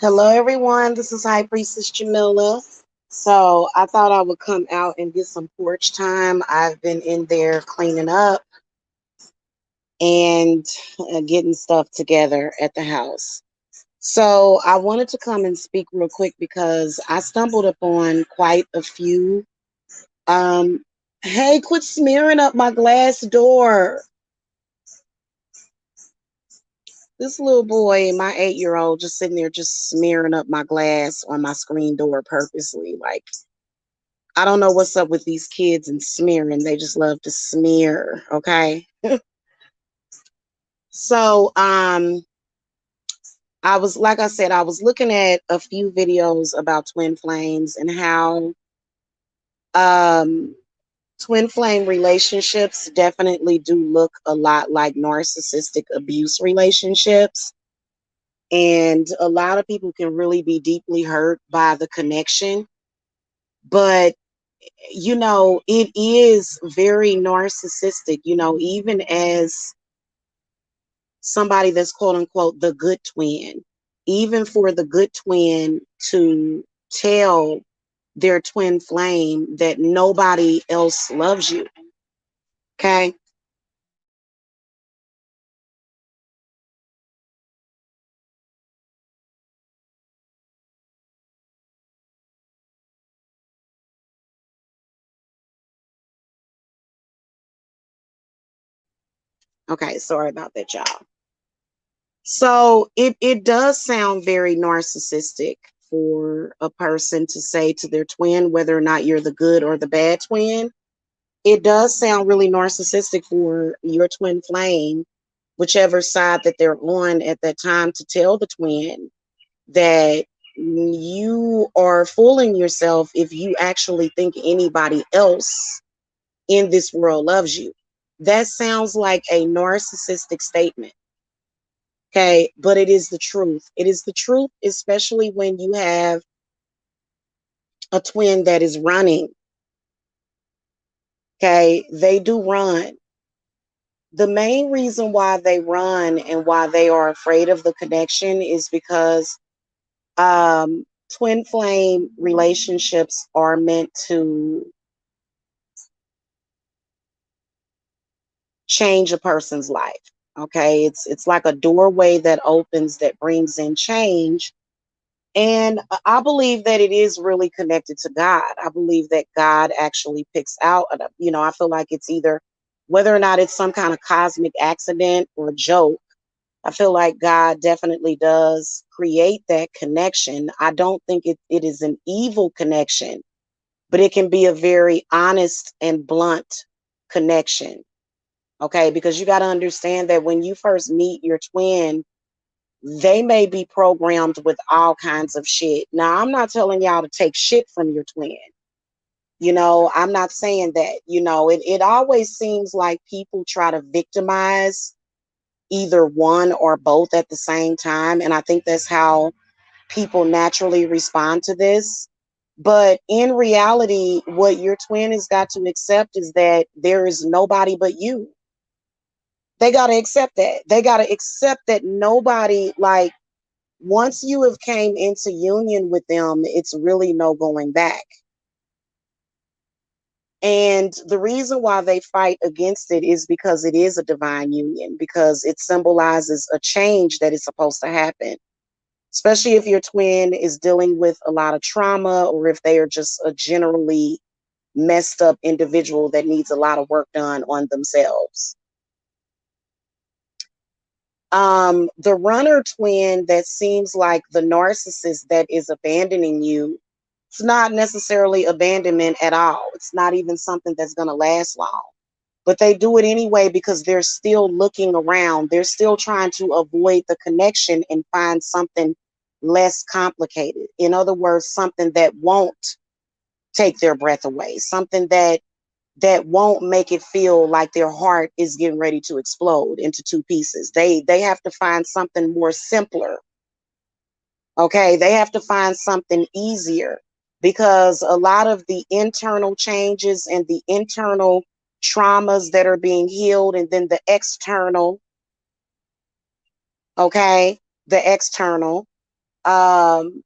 Hello, everyone. This is High Priestess Jamila. So I thought I would come out and get some porch time. I've been in there cleaning up and getting stuff together at the house. So I wanted to come and speak real quick because I stumbled upon quite a few. Um, hey, quit smearing up my glass door. This little boy, my 8-year-old, just sitting there just smearing up my glass on my screen door purposely. Like, I don't know what's up with these kids and smearing. They just love to smear. Okay. So, I was, like I said, I was looking at a few videos about twin flames and how, um, twin flame relationships definitely do look a lot like narcissistic abuse relationships. And a lot of people can really be deeply hurt by the connection. But it is very narcissistic, even as somebody that's quote unquote the good twin, even for the good twin to tell their twin flame that nobody else loves you. Okay. Okay. Sorry about that, y'all. So it does sound very narcissistic for a person to say to their twin, whether or not you're the good or the bad twin. It does sound really narcissistic for your twin flame, whichever side that they're on at that time, to tell the twin that you are fooling yourself if you actually think anybody else in this world loves you. That sounds like a narcissistic statement. Okay, but it is the truth. It is the truth, especially when you have a twin that is running. Okay, they do run. The main reason why they run and why they are afraid of the connection is because twin flame relationships are meant to change a person's life. Okay, it's like a doorway that opens that brings in change. And I believe that it is really connected to God. I believe that God actually picks out, I feel like it's either whether or not it's some kind of cosmic accident or joke. I feel like God definitely does create that connection. I don't think it is an evil connection, but it can be a very honest and blunt connection. Okay, because you got to understand that when you first meet your twin, they may be programmed with all kinds of shit. Now, I'm not telling y'all to take shit from your twin. I'm not saying that. It always seems like people try to victimize either one or both at the same time. And I think that's how people naturally respond to this. But in reality, what your twin has got to accept is that there is nobody but you. They got to accept that. They got to accept that nobody, like, once you have came into union with them, it's really no going back. And the reason why they fight against it is because it is a divine union, because it symbolizes a change that is supposed to happen, especially if your twin is dealing with a lot of trauma or if they are just a generally messed up individual that needs a lot of work done on themselves. The runner twin that seems like the narcissist that is abandoning you, it's not necessarily abandonment at all. It's not even something that's going to last long. But they do it anyway because they're still looking around. They're still trying to avoid the connection and find something less complicated. In other words, something that won't take their breath away, something that won't make it feel like their heart is getting ready to explode into two pieces. They have to find something more simpler. Okay, they have to find something easier because a lot of the internal changes and the internal traumas that are being healed, and then the external, okay, the external. Um,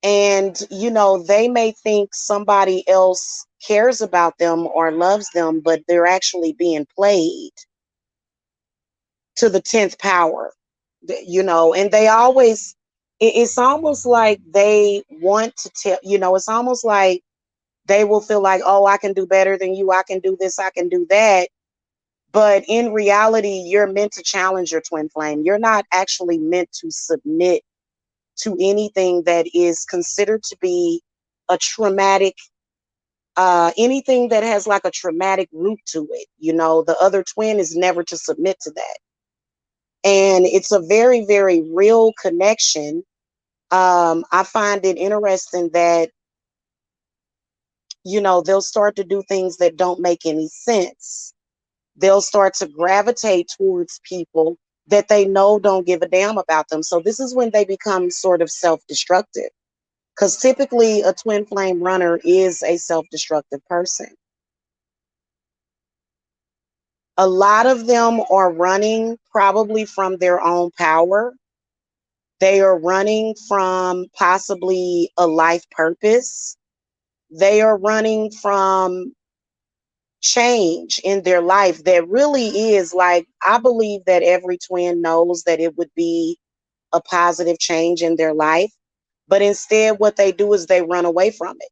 and, they may think somebody else cares about them or loves them, but they're actually being played to the 10th power, and they always, it's almost like they want to tell, it's almost like they will feel like, oh, I can do better than you. I can do this. I can do that. But in reality, you're meant to challenge your twin flame. You're not actually meant to submit to anything that is considered to be a traumatic, anything that has like a traumatic root to it. The other twin is never to submit to that. And it's a very, very real connection. I find it interesting that, they'll start to do things that don't make any sense. They'll start to gravitate towards people that they know don't give a damn about them. So this is when they become sort of self-destructive. Because typically a twin flame runner is a self-destructive person. A lot of them are running probably from their own power. They are running from possibly a life purpose. They are running from change in their life that really is like, I believe that every twin knows that it would be a positive change in their life. But instead, what they do is they run away from it.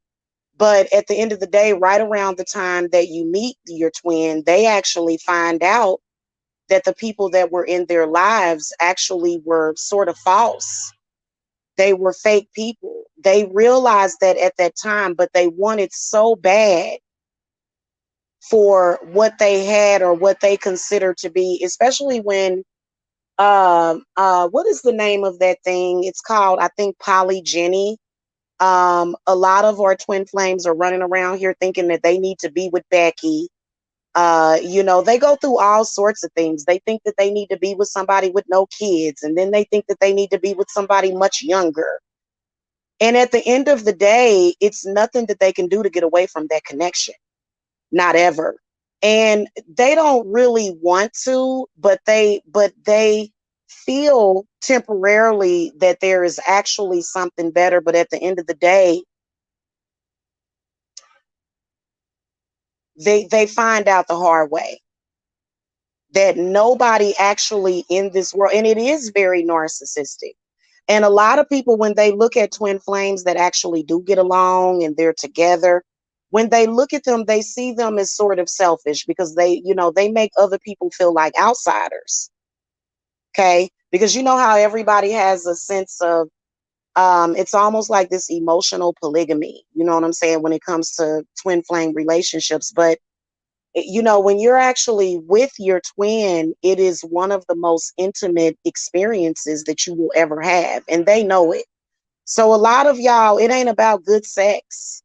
But at the end of the day, right around the time that you meet your twin, they actually find out that the people that were in their lives actually were sort of false. They were fake people. They realized that at that time, but they wanted so bad for what they had or what they consider to be, especially when what is the name of that thing? It's called, I think, polygyny. A lot of our twin flames are running around here thinking that they need to be with Becky. They go through all sorts of things. They think that they need to be with somebody with no kids, and then they think that they need to be with somebody much younger. And at the end of the day, it's nothing that they can do to get away from that connection. Not ever. And they don't really want to, but they feel temporarily that there is actually something better. But at the end of the day, they find out the hard way that nobody actually in this world, and it is very narcissistic. And a lot of people, when they look at twin flames that actually do get along and they're together, when they look at them, they see them as sort of selfish because they make other people feel like outsiders. Okay. Because you know how everybody has a sense of, it's almost like this emotional polygamy, you know what I'm saying, when it comes to twin flame relationships. But when you're actually with your twin, it is one of the most intimate experiences that you will ever have, and they know it. So a lot of y'all, it ain't about good sex.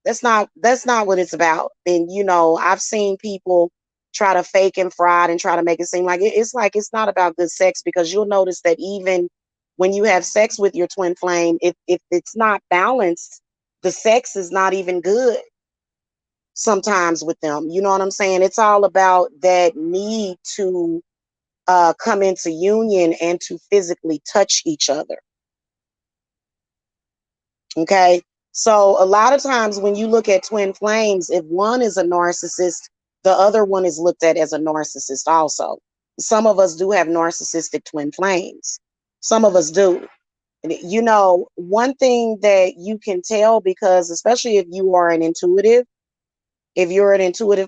That's not what it's about. And I've seen people try to fake and fraud and try to make it seem like it's like it's not about good sex, because you'll notice that even when you have sex with your twin flame, if it's not balanced, the sex is not even good sometimes with them. You know what I'm saying? It's all about that need to come into union and to physically touch each other. Okay. So a lot of times when you look at twin flames, if one is a narcissist, the other one is looked at as a narcissist also. Some of us do have narcissistic twin flames. Some of us do. One thing that you can tell, because especially if you're an intuitive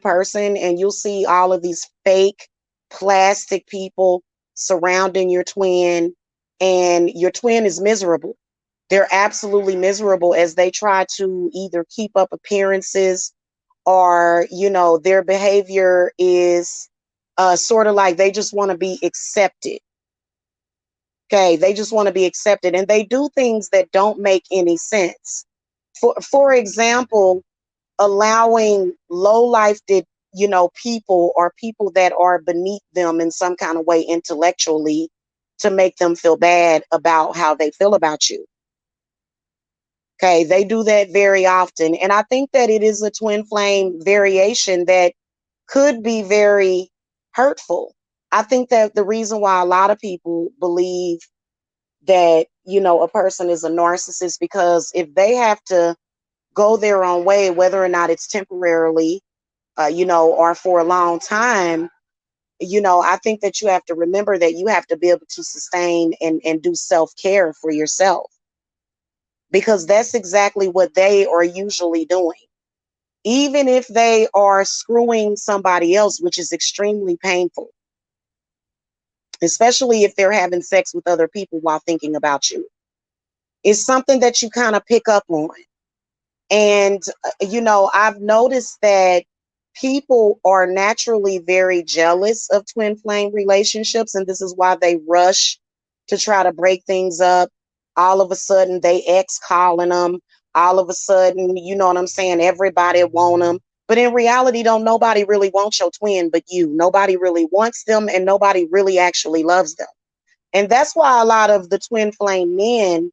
person, and you'll see all of these fake plastic people surrounding your twin, and your twin is miserable. They're absolutely miserable as they try to either keep up appearances, or their behavior is sort of like they just want to be accepted. Okay, they just want to be accepted, and they do things that don't make any sense. For example, allowing low life did people, or people that are beneath them in some kind of way intellectually, to make them feel bad about how they feel about you. Okay, they do that very often. And I think that it is a twin flame variation that could be very hurtful. I think that the reason why a lot of people believe that, a person is a narcissist, because if they have to go their own way, whether or not it's temporarily, or for a long time, I think that you have to remember that you have to be able to sustain and do self-care for yourself, because that's exactly what they are usually doing. Even if they are screwing somebody else, which is extremely painful, especially if they're having sex with other people while thinking about you. It's something that you kind of pick up on. And, I've noticed that people are naturally very jealous of twin flame relationships. And this is why they rush to try to break things up. All of a sudden, they ex calling them. All of a sudden, you know what I'm saying? Everybody want them. But in reality, don't nobody really wants your twin but you. Nobody really wants them, and nobody really actually loves them. And that's why a lot of the twin flame men,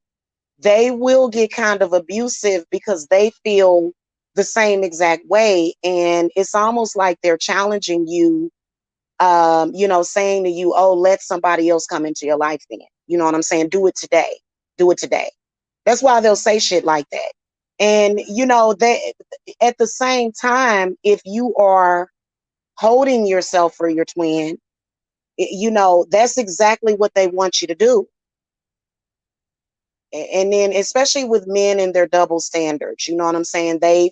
they will get kind of abusive because they feel the same exact way. And it's almost like they're challenging you, saying to you, oh, let somebody else come into your life then. You know what I'm saying? Do it today. Do it today. That's why they'll say shit like that. And, they, at the same time, if you are holding yourself for your twin, that's exactly what they want you to do. And then especially with men and their double standards, you know what I'm saying? They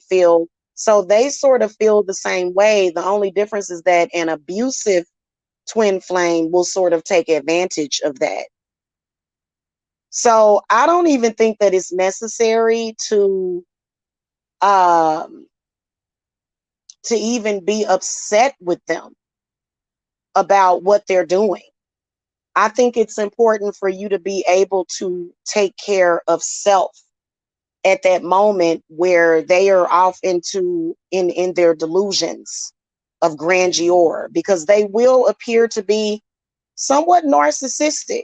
sort of feel the same way. The only difference is that an abusive twin flame will sort of take advantage of that. So I don't even think that it's necessary um to even be upset with them about what they're doing. I think it's important for you to be able to take care of self at that moment where they are off in their delusions of grandeur, because they will appear to be somewhat narcissistic.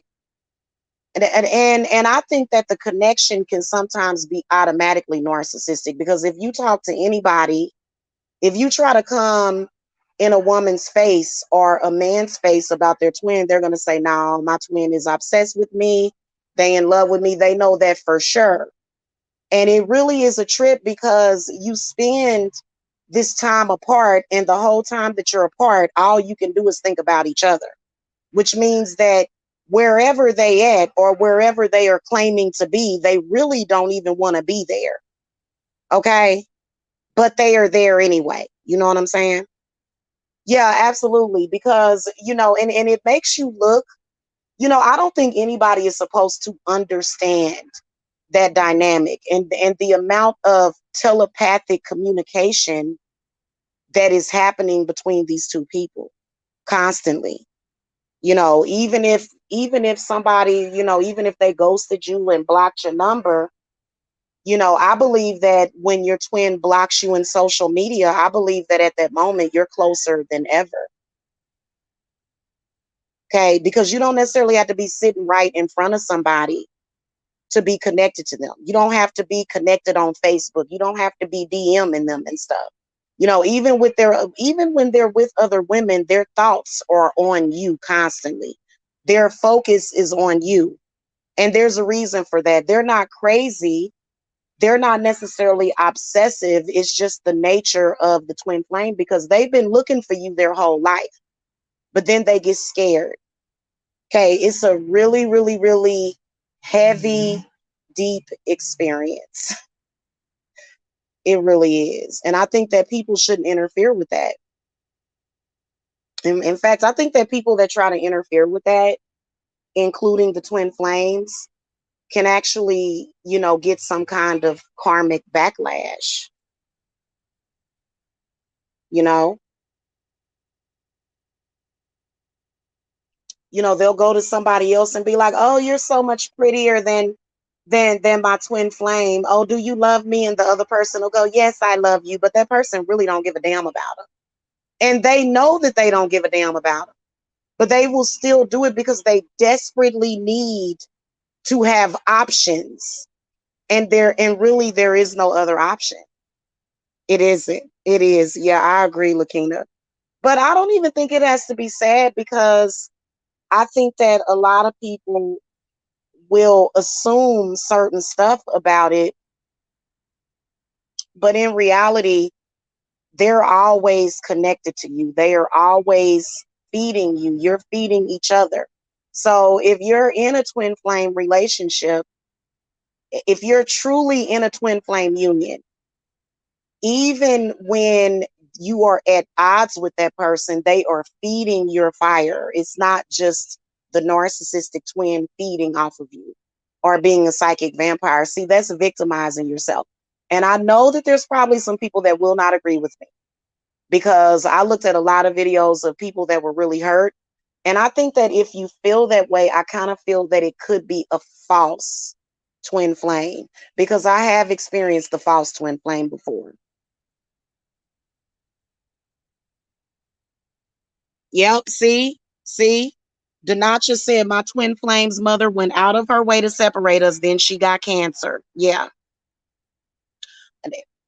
And I think that the connection can sometimes be automatically narcissistic, because if you talk to anybody, if you try to come in a woman's face or a man's face about their twin, they're going to say, no, my twin is obsessed with me, they in love with me, they know that for sure. And it really is a trip, because you spend this time apart, and the whole time that you're apart, all you can do is think about each other, which means that wherever they at or wherever they are claiming to be, they really don't even want to be there. Okay. But they are there anyway. You know what I'm saying? Yeah, absolutely. Because, and it makes you look, I don't think anybody is supposed to understand that dynamic, and the amount of telepathic communication that is happening between these two people constantly. Even if somebody, even if they ghosted you and blocked your number, I believe that when your twin blocks you in social media, I believe that at that moment you're closer than ever. Okay, because you don't necessarily have to be sitting right in front of somebody to be connected to them. You don't have to be connected on Facebook. You don't have to be DMing them and stuff. Even when they're with other women, their thoughts are on you constantly. Their focus is on you. And there's a reason for that. They're not crazy. They're not necessarily obsessive. It's just the nature of the twin flame, because they've been looking for you their whole life. But then they get scared. Okay, it's a really, really, really heavy, deep experience. It really is. And I think that people shouldn't interfere with that. In fact, I think that people that try to interfere with that, including the twin flames, can actually, get some kind of karmic backlash. You know, they'll go to somebody else and be like, "Oh, you're so much prettier than my twin flame. Oh, do you love me?" And the other person will go, "Yes, I love you." But that person really don't give a damn about them. And they know that they don't give a damn about them. But they will still do it because they desperately need to have options. And really there is no other option. It isn't. It is. Yeah, I agree, Lakina. But I don't even think it has to be sad, because I think that a lot of people will assume certain stuff about it, but in reality, they're always connected to you. They are always feeding you. You're feeding each other. So if you're in a twin flame relationship, if you're truly in a twin flame union, even when you are at odds with that person, they are feeding your fire. It's not just the narcissistic twin feeding off of you or being a psychic vampire. See, that's victimizing yourself. And I know that there's probably some people that will not agree with me, because I looked at a lot of videos of people that were really hurt. And I think that if you feel that way, I kind of feel that it could be a false twin flame, because I have experienced the false twin flame before. Yep. See, Denacha said my twin flame's mother went out of her way to separate us. Then she got cancer. Yeah.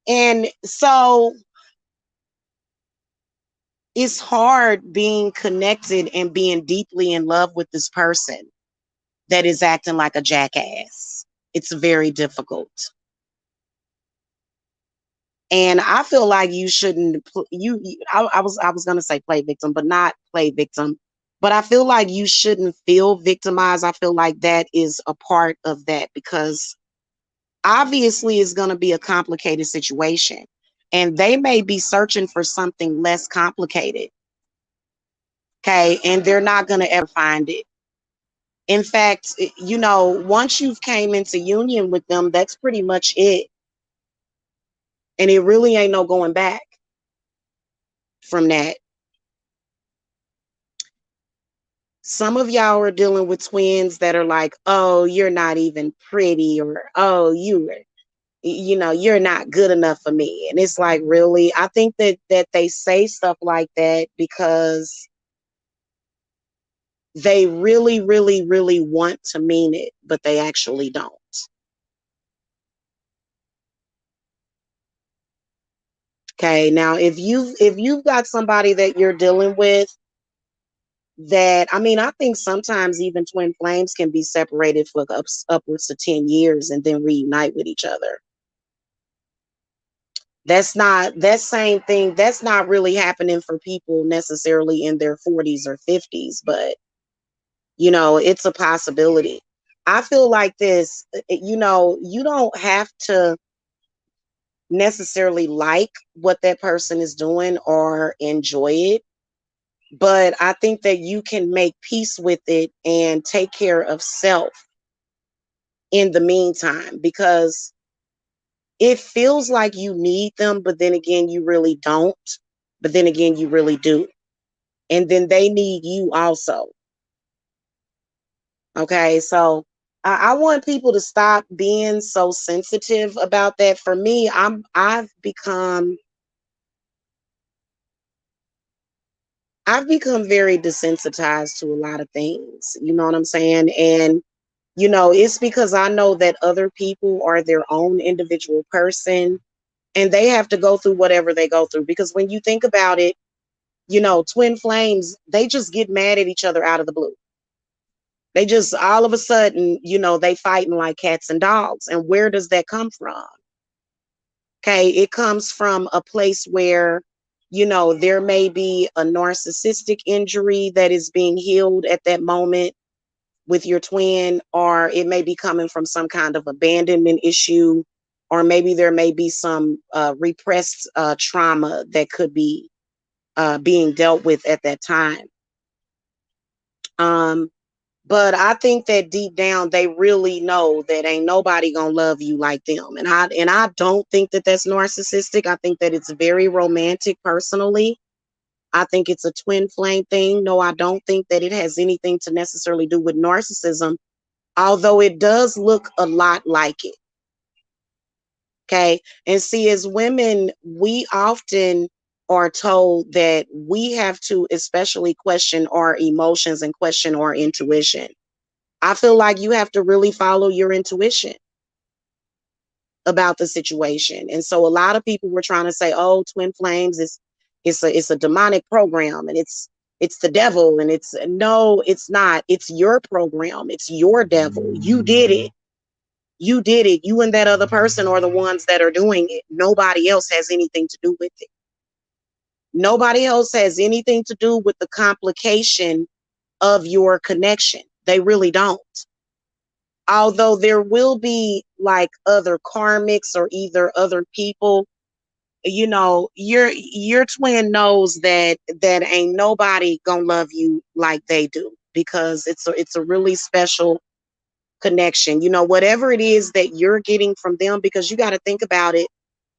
And so it's hard being connected and being deeply in love with this person that is acting like a jackass. It's very difficult. And I feel like you shouldn't I was going to say play victim, but not play victim. But I feel like you shouldn't feel victimized. I feel like that is a part of that, because obviously it's going to be a complicated situation, and they may be searching for something less complicated. Okay, and they're not going to ever find it. In fact, once you've came into union with them, that's pretty much it. And it really ain't no going back from that. Some of y'all are dealing with twins that are like, oh, you're not even pretty, or oh, you're not good enough for me. And it's like, really? I think that they say stuff like that because they really, really, really want to mean it, but they actually don't. Okay. Now, if you've got somebody that you're dealing with, that, I mean, I think sometimes even twin flames can be separated for upwards to 10 years and then reunite with each other. That same thing, that's not really happening for people necessarily in their 40s or 50s, but it's a possibility. I feel like this, you don't have to necessarily like what that person is doing or enjoy it, but I think that you can make peace with it and take care of self in the meantime, because it feels like you need them, but then again, you really don't. But then again, you really do. And then they need you also. Okay. So I want people to stop being so sensitive about that. For me, I've become very desensitized to a lot of things. You know what I'm saying? And it's because I know that other people are their own individual person, and they have to go through whatever they go through. Because when you think about it, twin flames, they just get mad at each other out of the blue. They just all of a sudden, they fighting like cats and dogs. And where does that come from? Okay, it comes from a place where, there may be a narcissistic injury that is being healed at that moment with your twin, or it may be coming from some kind of abandonment issue, or maybe there may be some repressed trauma that could be being dealt with at that time. Um, but I think that deep down they really know that ain't nobody gonna love you like them, and I don't think that that's narcissistic. I think that it's very romantic. Personally, I think it's a twin flame thing. No, I don't think that it has anything to necessarily do with narcissism, although it does look a lot like it. Okay. And see, as women, we often are told that we have to especially question our emotions and question our intuition. I feel like you have to really follow your intuition about the situation. And so a lot of people were trying to say, oh, twin flames is It's a demonic program, and it's the devil, and it's no, it's not. It's your program. It's your devil. You did it. You did it. You and that other person are the ones that are doing it. Nobody else has anything to do with it. Nobody else has anything to do with the complication of your connection. They really don't. Although there will be like other karmics or either other people, your twin knows that ain't nobody gonna love you like they do, because it's a really special connection. Whatever it is that you're getting from them, because you got to think about it.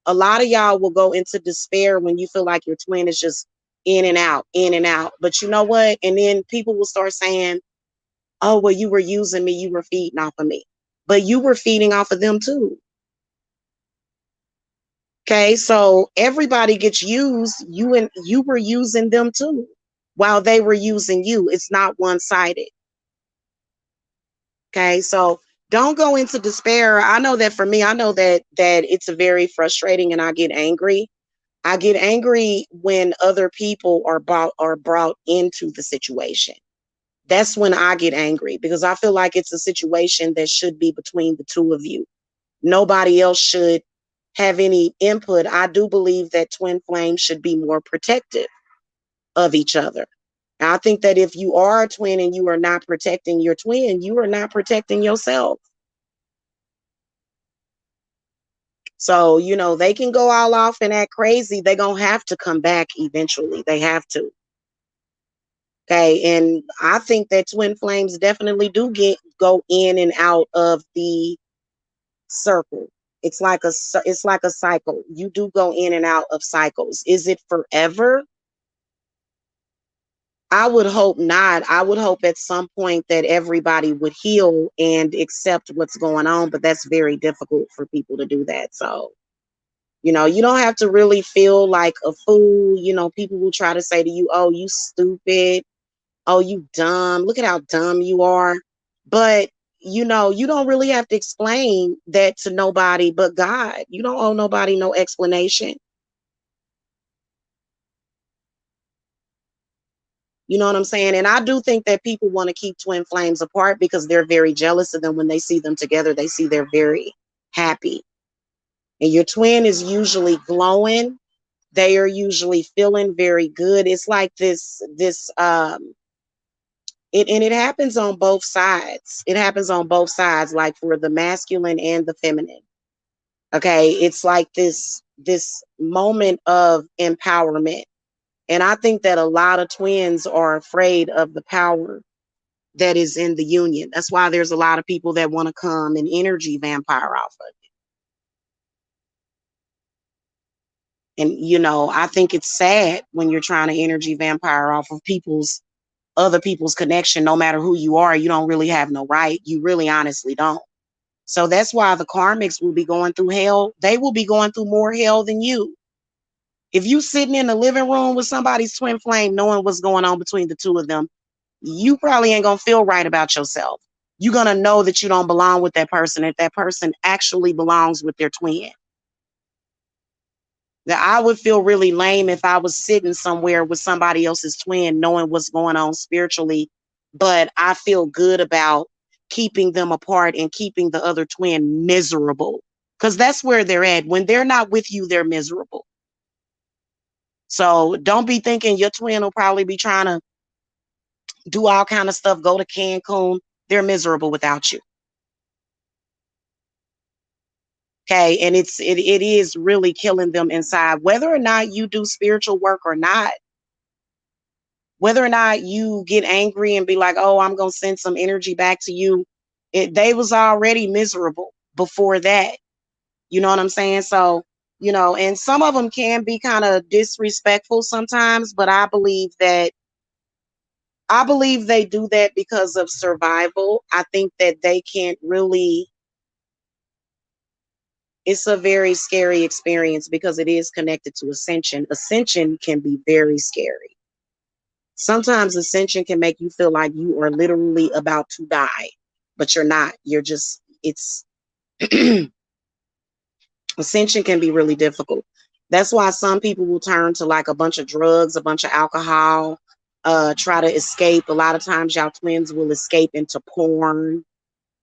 A lot of y'all will go into despair when you feel like your twin is just in and out, in and out. But you know what? And then people will start saying, oh, well, you were using me, you were feeding off of me. But you were feeding off of them too. Okay, so everybody gets used. You were using them too while they were using you. It's not one-sided. Okay, so don't go into despair. I know that for me, I know that it's very frustrating, and I get angry. I get angry when other people are brought into the situation. That's when I get angry, because I feel like it's a situation that should be between the two of you. Nobody else should have any input. I do believe that twin flames should be more protective of each other. I think that if you are a twin and you are not protecting your twin, you are not protecting yourself. So, they can go all off and act crazy. They're going to have to come back eventually. They have to. Okay. And I think that twin flames definitely do go in and out of the circle. It's like a cycle. You do go in and out of cycles. Is it forever? I would hope not. I would hope at some point that everybody would heal and accept what's going on, but that's very difficult for people to do that. So, you don't have to really feel like a fool. People will try to say to you, oh, you stupid. Oh, you dumb. Look at how dumb you are. But, you don't really have to explain that to nobody but God. You don't owe nobody no explanation. You know what I'm saying? And I do think that people want to keep twin flames apart because they're very jealous of them. When they see them together, they see they're very happy. And your twin is usually glowing. They are usually feeling very good. It's like and it happens on both sides. It happens on both sides, like for the masculine and the feminine. Okay. It's like this moment of empowerment. And I think that a lot of twins are afraid of the power that is in the union. That's why there's a lot of people that want to come and energy vampire off of it. And I think it's sad when you're trying to energy vampire off of other people's connection. No matter who you are, you don't really have no right. You really honestly don't. So that's why the karmics will be going through hell. They will be going through more hell than you. If you sitting in the living room with somebody's twin flame, knowing what's going on between the two of them, you probably ain't gonna feel right about yourself. You're gonna know that you don't belong with that person, if that person actually belongs with their twin. That I would feel really lame if I was sitting somewhere with somebody else's twin, knowing what's going on spiritually, but I feel good about keeping them apart and keeping the other twin miserable. Because that's where they're at. When they're not with you, they're miserable. So don't be thinking your twin will probably be trying to do all kind of stuff, go to Cancun. They're miserable without you. Okay. And it is really killing them inside, whether or not you do spiritual work or not, whether or not you get angry and be like, oh, I'm going to send some energy back to you. They was already miserable before that. You know what I'm saying? So, and some of them can be kind of disrespectful sometimes, but I believe they do that because of survival. I think that they can't really, it's a very scary experience because it is connected to ascension. Ascension can be very scary. Sometimes ascension can make you feel like you are literally about to die, but you're not. You're just, it's ascension can be really difficult. That's why some people will turn to like a bunch of drugs, a bunch of alcohol, try to escape. A lot of times y'all twins will escape into porn,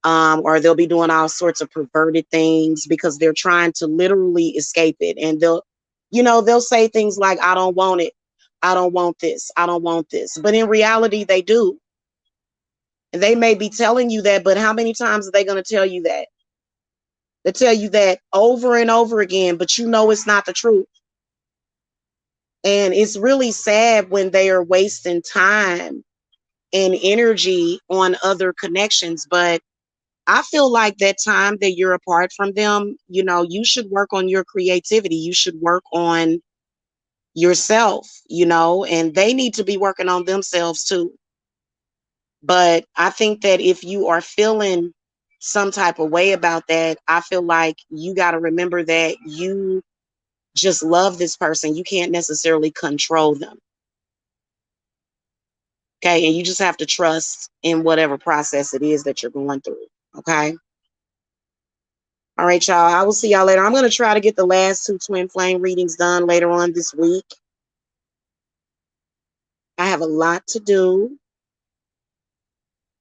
or they'll be doing all sorts of perverted things because they're trying to literally escape it. And they'll say things like, I don't want it. I don't want this. I don't want this. But in reality, they do. And they may be telling you that, but how many times are they going to tell you that? They tell you that over and over again, but you know it's not the truth. And it's really sad when they are wasting time and energy on other connections. But I feel like that time that you're apart from them, you should work on your creativity. You should work on yourself, and they need to be working on themselves too. But I think that if you are feeling some type of way about that, I feel like you got to remember that you just love this person. You can't necessarily control them. Okay. And you just have to trust in whatever process it is that you're going through. Okay. All right, y'all. I will see y'all later. I'm going to try to get the last two twin flame readings done later on this week. I have a lot to do.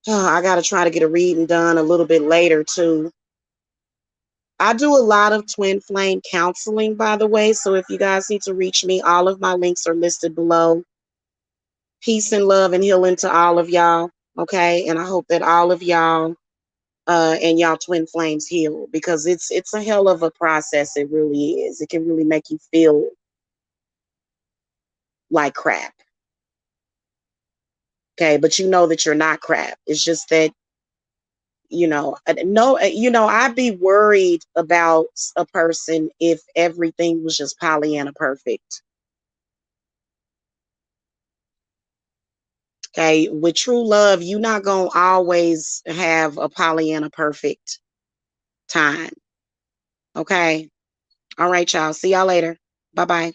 I got to try to get a reading done a little bit later, too. I do a lot of twin flame counseling, by the way. So if you guys need to reach me, all of my links are listed below. Peace and love and healing to all of y'all. Okay. And I hope that all of y'all and y'all twin flames heal, because it's a hell of a process. It really is. It can really make you feel like crap. Okay. But you know that you're not crap. It's just that, no, I'd be worried about a person if everything was just Pollyanna perfect. Okay, with true love, you're not gonna always have a Pollyanna perfect time. Okay. All right, y'all. See y'all later. Bye bye.